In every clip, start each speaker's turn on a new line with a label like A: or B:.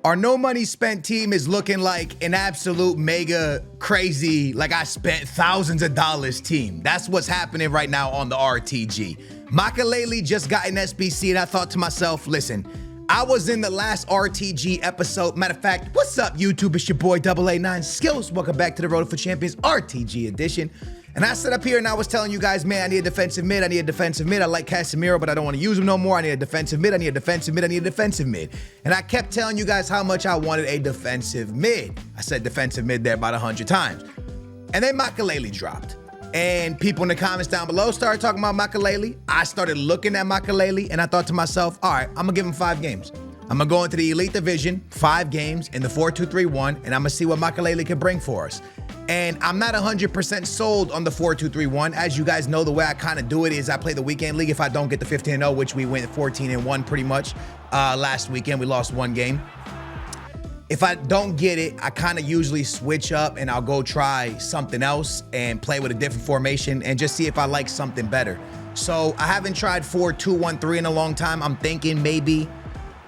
A: Our no money spent team is looking like an absolute mega crazy, like I spent thousands of dollars team. That's what's happening right now on the RTG. Mele just got an SBC and I thought to myself, listen, I was in the last RTG episode. Matter of fact, what's up YouTube? It's your boy 889 Skills. Welcome back to the Road for Champions RTG edition. And I sat up here and I was telling you guys, man, I need a defensive mid. I need a defensive mid. I like Casemiro, but I don't want to use him no more. I need a defensive mid. I need a defensive mid. I need a defensive mid. And I kept telling you guys how much I wanted a defensive mid. I said defensive mid there about 100 times. And then Mele dropped. And people in the comments down below started talking about Mele. I started looking at Mele and I thought to myself, all right, I'm going to give him 5 games. I'm going to go into the Elite Division, 5 games in the 4-2-3-1, and I'm going to see what Mele can bring for us. And I'm not 100% sold on the 4-2-3-1. As you guys know, the way I kind of do it is I play the weekend league. If I don't get the 15-0, which we went 14-1 pretty much last weekend, we lost 1 game. If I don't get it, I kind of usually switch up and I'll go try something else and play with a different formation and just see if I like something better. So I haven't tried 4-2-1-3 in a long time. I'm thinking maybe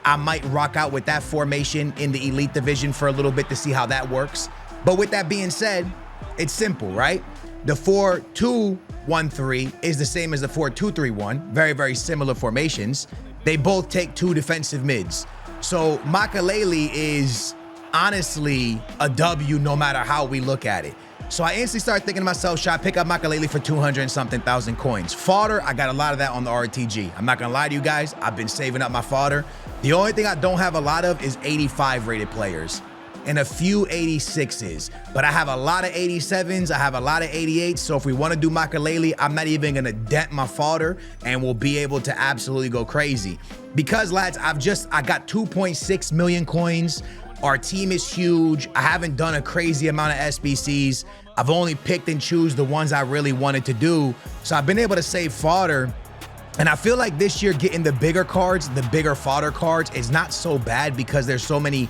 A: I might rock out with that formation in the Elite Division for a little bit to see how that works. But with that being said, it's simple, right? The 4-2-1-3 is the same as the 4-2-3-1. Very, very similar formations. They both take 2 defensive mids. So Mele is honestly a W no matter how we look at it. So I instantly started thinking to myself, should I pick up Mele for 200 and something thousand coins? Fodder, I got a lot of that on the RTG. I'm not gonna lie to you guys, I've been saving up my fodder. The only thing I don't have a lot of is 85 rated players and a few 86s, but I have a lot of 87s, I have a lot of 88s, so if we wanna do Mele, I'm not even gonna dent my fodder and we'll be able to absolutely go crazy. Because lads, I got 2.6 million coins. Our team is huge. I haven't done a crazy amount of SBCs. I've only picked and choose the ones I really wanted to do. So I've been able to save fodder. And I feel like this year getting the bigger cards, the bigger fodder cards is not so bad because there's so many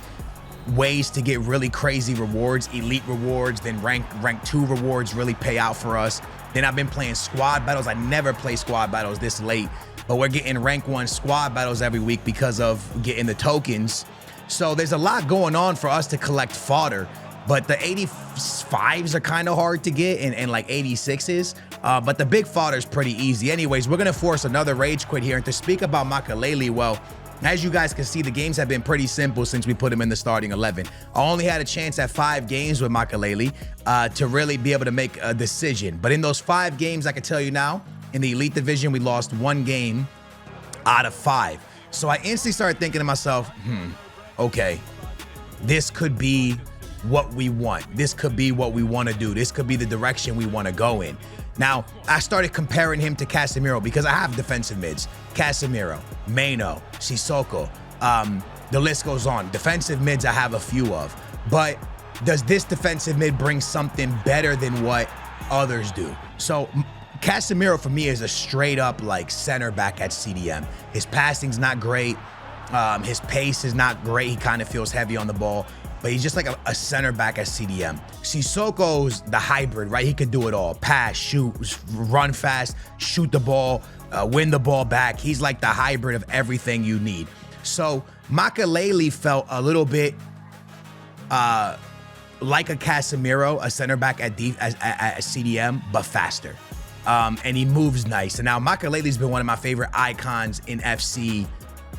A: ways to get really crazy rewards, elite rewards, then rank 2 rewards really pay out for us. Then I've been playing squad battles. I never play squad battles this late, but we're getting rank 1 squad battles every week because of getting the tokens. So there's a lot going on for us to collect fodder, but the 85s are kind of hard to get and like 86s, but the big fodder is pretty easy. Anyways, we're gonna force another rage quit here. And to speak about Mele, well, as you guys can see, the games have been pretty simple since we put him in the starting 11. I only had a chance at 5 games with Mele to really be able to make a decision. But in those 5 games, I can tell you now, in the Elite Division, we lost 1 game out of 5. So I instantly started thinking to myself, okay, this could be what we want. This could be what we want to do. This could be the direction we want to go in. Now, I started comparing him to Casemiro because I have defensive mids. Casemiro, Mele, Sissoko, the list goes on. Defensive mids I have a few of. But does this defensive mid bring something better than what others do? So Casemiro for me is a straight up like center back at CDM. His passing's not great. His pace is not great. He kind of feels heavy on the ball, but he's just like a center back at CDM. Sissoko's the hybrid, right? He could do it all. Pass, shoot, run fast, shoot the ball, win the ball back. He's like the hybrid of everything you need. So Mele felt a little bit like a Casemiro, a center back at CDM, but faster. And he moves nice. And now Mele's been one of my favorite icons in FC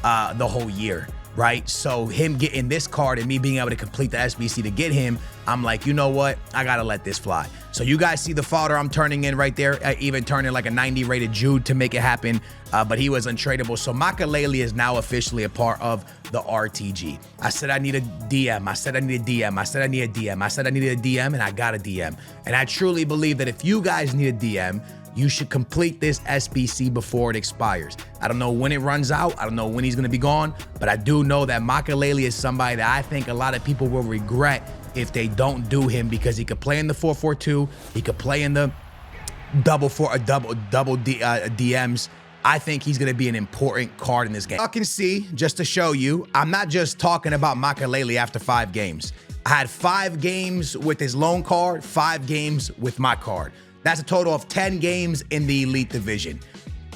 A: the whole year, right? So him getting this card and me being able to complete the SBC to get him, I'm like, you know what? I gotta let this fly. So you guys see the fodder I'm turning in right there. I even turning like a 90 rated Jude to make it happen, but he was untradeable. So Mele is now officially a part of the RTG. I said I need a DM. I said I need a DM. I said I need a DM. I said I needed a DM and I got a DM. And I truly believe that if you guys need a DM, you should complete this SBC before it expires. I don't know when it runs out. I don't know when he's going to be gone, but I do know that Mele is somebody that I think a lot of people will regret if they don't do him because he could play in the 4-4-2. He could play in the double DMs. I think he's going to be an important card in this game. I can see, just to show you, I'm not just talking about Mele after 5 games. I had 5 games with his loan card, 5 games with my card. That's a total of 10 games in the Elite Division.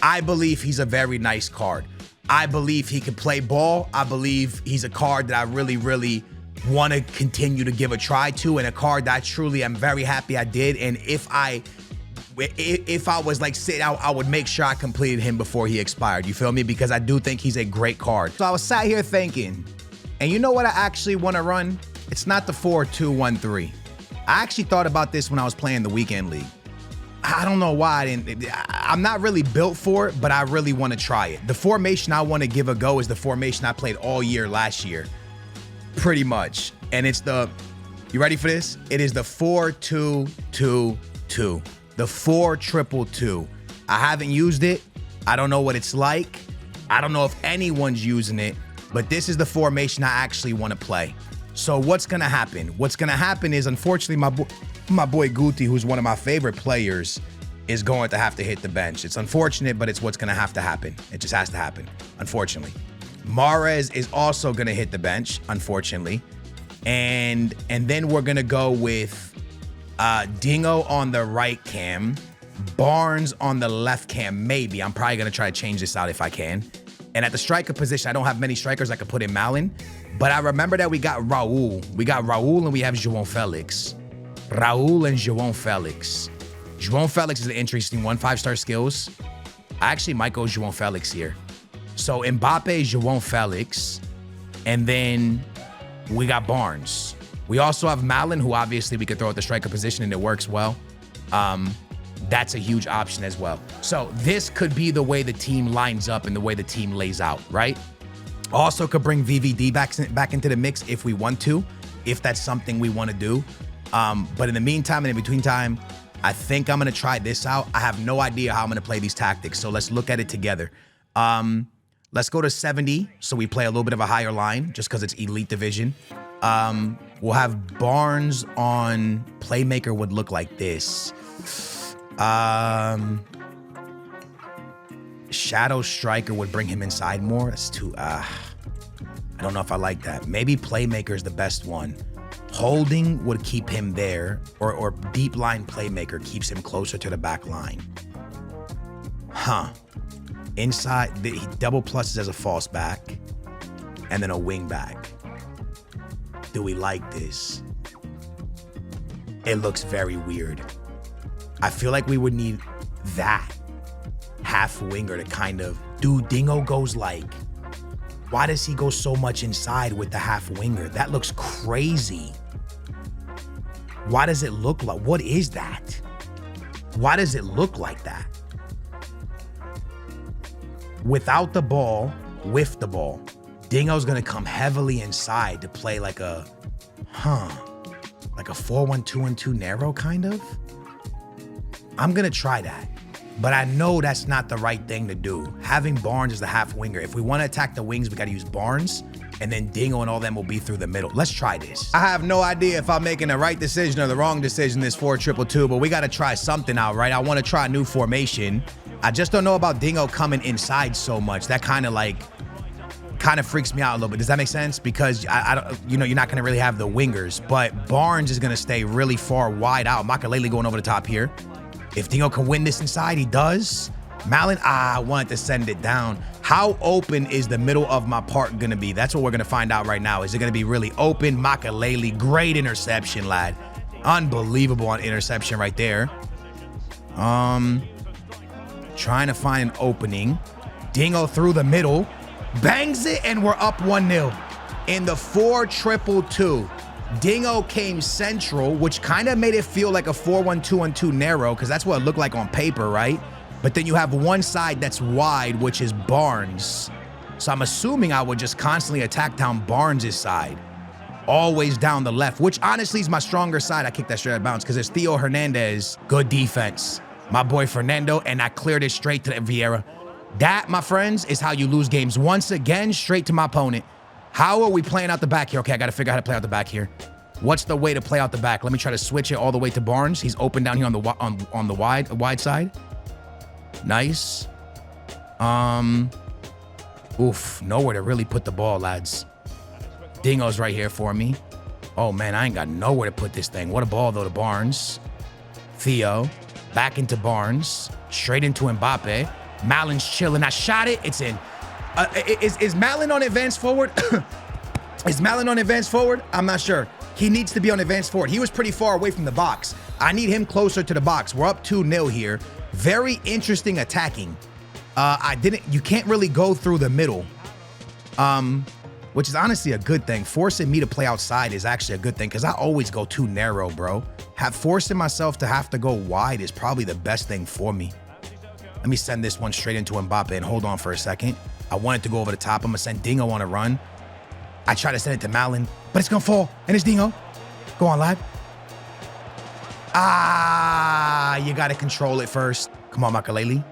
A: I believe he's a very nice card. I believe he can play ball. I believe he's a card that I really, really want to continue to give a try to, and a card that I truly am very happy I did. And if I was like sitting out, I would make sure I completed him before he expired. You feel me? Because I do think he's a great card. So I was sat here thinking, and you know what I actually want to run? It's not the 4-2-1-3. I actually thought about this when I was playing the weekend league. I don't know why I'm not really built for it, but I really want to try it. The formation I want to give a go is the formation I played all year last year, pretty much. And it's you ready for this? It is the 4-2-2-2, the 4-2-2-2. I haven't used it. I don't know what it's like. I don't know if anyone's using it, but this is the formation I actually want to play. So what's going to happen? What's going to happen is, unfortunately, my boy Guti, who's one of my favorite players, is going to have to hit the bench. It's unfortunate, but it's what's going to have to happen. It just has to happen, unfortunately. Mahrez is also going to hit the bench, unfortunately. And then we're going to go with Dingo on the right cam, Barnes on the left cam, maybe. I'm probably going to try to change this out if I can. And at the striker position, I don't have many strikers I could put in Mele, but I remember that we got Raul. We got Raul and we have João Felix. Raul and João Felix. João Felix is an interesting one, 5-star skills. I actually might go João Felix here. So Mbappe, João Felix, and then we got Barnes. We also have Mele, who obviously we could throw at the striker position and it works well. That's a huge option as well. So this could be the way the team lines up and the way the team lays out, right? Also could bring VVD back into the mix if we want to, if that's something we want to do. But in the meantime and in between time, I think I'm going to try this out. I have no idea how I'm going to play these tactics. So let's look at it together. Let's go to 70. So we play a little bit of a higher line just because it's elite division. We'll have Barnes on playmaker would look like this. Shadow striker would bring him inside more. That's too, I don't know if I like that. Maybe playmaker is the best one. Holding would keep him there, or deep line playmaker keeps him closer to the back line. Huh. Inside, he double pluses as a false back, and then a wing back. Do we like this? It looks very weird. I feel like we would need that half winger to kind of, dude, Dingo goes like, why does he go so much inside with the half winger? That looks crazy. Why does it look like, what is that? Why does it look like that? Without the ball, with the ball, Dingo's gonna come heavily inside to play like a, like a 4-1-2-1-2 narrow kind of? I'm gonna try that, but I know that's not the right thing to do. Having Barnes as the half winger. If we want to attack the wings, we got to use Barnes, and then Dingo and all them will be through the middle. Let's try this. I have no idea if I'm making the right decision or the wrong decision this 4-2-2, but we got to try something out, right? I want to try a new formation. I just don't know about Dingo coming inside so much. That kind of freaks me out a little bit. Does that make sense? Because I don't, you know, you're not going to really have the wingers, but Barnes is going to stay really far wide out. Mele going over the top here. If Dingo can win this inside, he does. Mele, I wanted to send it down. How open is the middle of my park gonna be? That's what we're gonna find out right now. Is it gonna be really open? Mele, great interception, lad. Unbelievable on interception right there. Trying to find an opening. Dingo through the middle. Bangs it, and we're up 1-0. In the 4-2-2. Dingo came central, which kind of made it feel like a 4-1-2-1-2 narrow, because that's what it looked like on paper, right? But then you have one side that's wide, which is Barnes. So I'm assuming I would just constantly attack down Barnes' side. Always down the left, which honestly is my stronger side. I kicked that straight out of bounds because there's Theo Hernandez. Good defense. My boy Fernando, and I cleared it straight to Vieira. That, my friends, is how you lose games. Once again, straight to my opponent. How are we playing out the back here? Okay, I got to figure out how to play out the back here. What's the way to play out the back? Let me try to switch it all the way to Barnes. He's open down here on the wide side. Nice. Oof, nowhere to really put the ball, lads. Dingo's right here for me. Oh man, I ain't got nowhere to put this thing. What a ball though to Barnes. Theo, back into Barnes, straight into Mbappe. Malin's chilling. I shot it. It's in. Is Malin on advanced forward? Is Malin on advanced forward? I'm not sure. He needs to be on advanced forward. He was pretty far away from the box. I need him closer to the box. We're up 2-0 here. Very interesting attacking. You can't really go through the middle. Which is honestly a good thing. Forcing me to play outside is actually a good thing because I always go too narrow, bro. Forcing myself to have to go wide is probably the best thing for me. Let me send this one straight into Mbappe and hold on for a second. I wanted to go over the top. I'm gonna send Dingo on a run. I try to send it to Malin, but it's gonna fall, and it's Dingo. Go on, lad. You gotta control it first. Come on, Mele.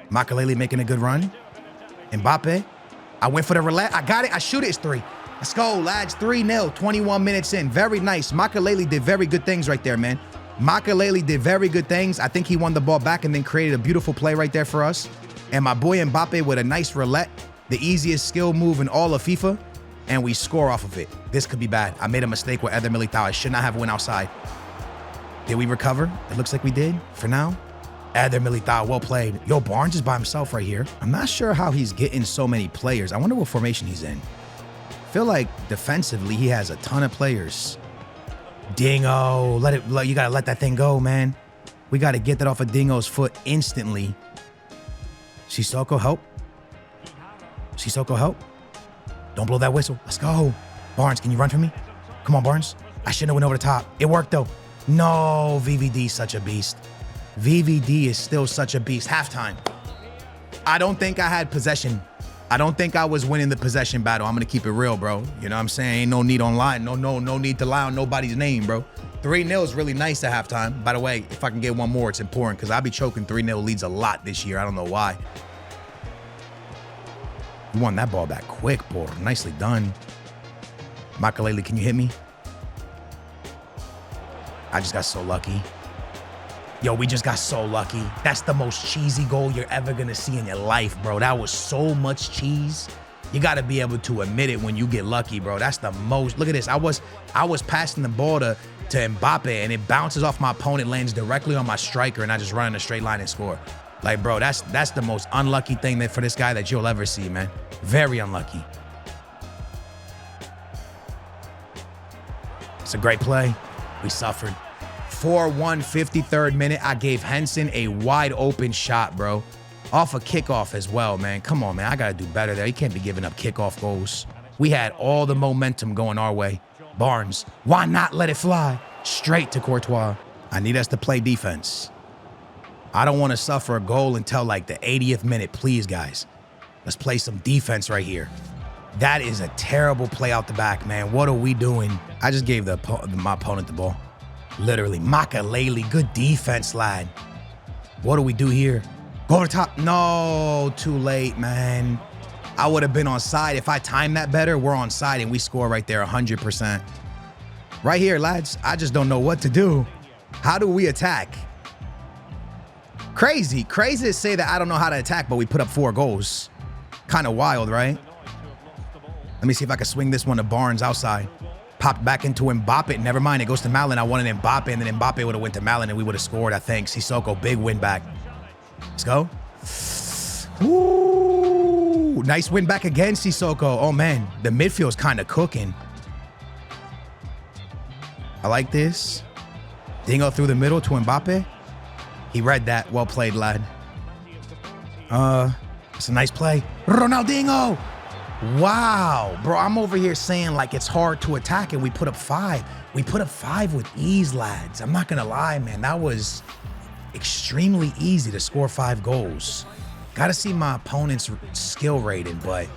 A: Mele making a good run. Mbappe. I went for the roulette. I got it. I shoot it. It's 3. Let's go, lads. 3-0, 21 minutes in. Very nice. Mele did very good things right there, man. Mele did very good things. I think he won the ball back and then created a beautiful play right there for us. And my boy Mbappe with a nice roulette. The easiest skill move in all of FIFA, and we score off of it. This could be bad. I made a mistake with Eder Militao. I should not have went outside. Did we recover? It looks like we did for now. Eder Militao, well played. Yo, Barnes is by himself right here. I'm not sure how he's getting so many players. I wonder what formation he's in. I feel like defensively he has a ton of players. Dingo, you gotta let that thing go, man. We gotta get that off of Dingo's foot instantly. Sissoko, help. Sissoko, help. Don't blow that whistle. Let's go. Barnes, can you run for me? Come on, Barnes. I shouldn't have went over the top. It worked, though. No, VVD is such a beast. VVD is still such a beast. Halftime. I don't think I had possession. I don't think I was winning the possession battle. I'm going to keep it real, bro. You know what I'm saying? Ain't no need on lie. No need to lie on nobody's name, bro. 3-0 is really nice at halftime. By the way, if I can get one more, it's important because I'll be choking 3-0 leads a lot this year. I don't know why. You won that ball back quick, boy. Nicely done. Mele, can you hit me? I just got so lucky. Yo, we just got so lucky. That's the most cheesy goal you're ever gonna see in your life, bro. That was so much cheese. You gotta be able to admit it when you get lucky, bro. That's the most. Look at this. I was passing the ball to Mbappe, and it bounces off my opponent, lands directly on my striker, and I just run in a straight line and score. Like, bro, that's the most unlucky thing for this guy that you'll ever see, man. Very unlucky. It's a great play. We suffered. 4-1, 53rd minute. I gave Henson a wide open shot, bro. Off a kickoff as well, man. Come on, man. I got to do better there. You can't be giving up kickoff goals. We had all the momentum going our way. Barnes, why not let it fly? Straight to Courtois. I need us to play defense. I don't want to suffer a goal until like the 80th minute. Please, guys. Let's play some defense right here. That is a terrible play out the back, man. What are we doing? I just gave my opponent the ball. Literally. Mele, good defense, lad. What do we do here? Go over the top. No, too late, man. I would have been on side. If I timed that better, we're on side and we score right there 100%. Right here, lads. I just don't know what to do. How do we attack? Crazy to say that I don't know how to attack, but we put up 4 goals. Kind of wild, right? Let me see if I can swing this one to Barnes outside. Popped back into Mbappe. Never mind, it goes to Malin. I wanted Mbappe, and then Mbappe would have went to Malin, and we would have scored, I think. Sissoko, big win back. Let's go. Ooh, nice win back again, Sissoko. Oh, man, the midfield's kind of cooking. I like this. Dingo through the middle to Mbappe. He read that. Well played, lad. It's a nice play. Ronaldinho. Wow, bro, I'm over here saying like it's hard to attack and we put up 5. We put up 5 with ease, lads. I'm not gonna lie, man. That was extremely easy to score 5 goals. Gotta see my opponent's skill rating, but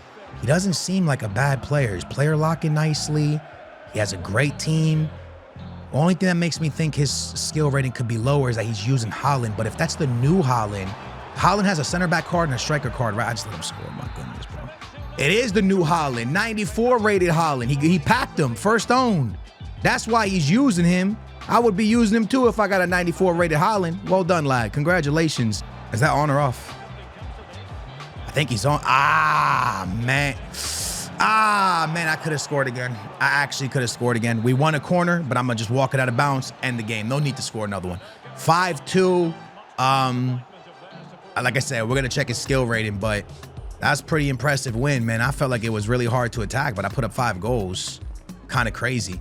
A: he doesn't seem like a bad player. He's player locking nicely. He has a great team. The only thing that makes me think his skill rating could be lower is that he's using Haaland. But if that's the new Haaland, Haaland has a center back card and a striker card, right? I just let him score, my goodness, bro. It is the new Haaland, 94 rated Haaland. He packed him, first owned. That's why he's using him. I would be using him too if I got a 94 rated Haaland. Well done, lad. Congratulations. Is that on or off? I think he's on. Man, I could have scored again. I actually could have scored again. We won a corner, but I'm going to just walk it out of bounds, end the game. No need to score another one. 5-2. Like I said, we're going to check his skill rating, but that's pretty impressive win, man. I felt like it was really hard to attack, but I put up 5 goals. Kind of crazy.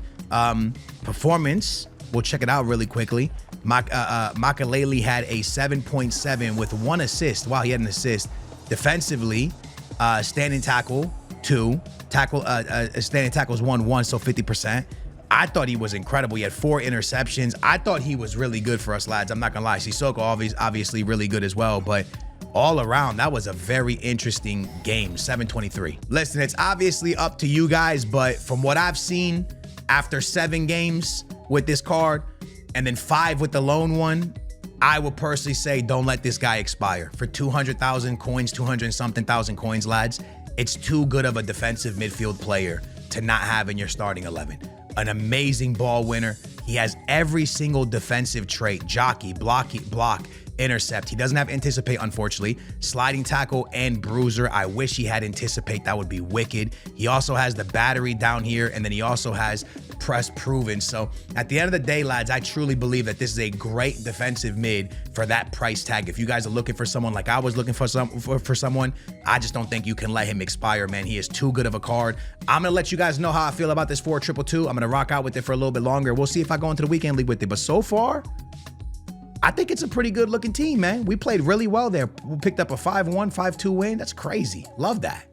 A: Performance, we'll check it out really quickly. Mele had a 7.7 with 1 assist. Wow, he had an assist. Defensively, standing tackle 2, standing tackles 1, so 50%. I thought he was incredible. He had 4 interceptions. I thought he was really good for us, lads. I'm not gonna lie. Sissoko obviously really good as well, but all around, that was a very interesting game. 723. Listen, it's obviously up to you guys, but from what I've seen after 7 games with this card and then 5 with the lone one, I would personally say don't let this guy expire. For 200,000 coins, 200 and something thousand coins, lads, it's too good of a defensive midfield player to not have in your starting 11. An amazing ball winner. He has every single defensive trait: jockey, block, intercept. He doesn't have anticipate, unfortunately. Sliding tackle and bruiser. I wish he had anticipate. That would be wicked. He also has the battery down here, and then he also has press proven. So at the end of the day, lads, I truly believe that this is a great defensive mid for that price tag. If you guys are looking for someone like I was looking for someone, I just don't think you can let him expire, man. He is too good of a card. I'm gonna let you guys know how I feel about this 4-2-2. I'm gonna rock out with it for a little bit longer. We'll see if I go into the weekend league with it. But so far, I think it's a pretty good looking team, man. We played really well there. We picked up a 5-1, 5-2 win. That's crazy. Love that.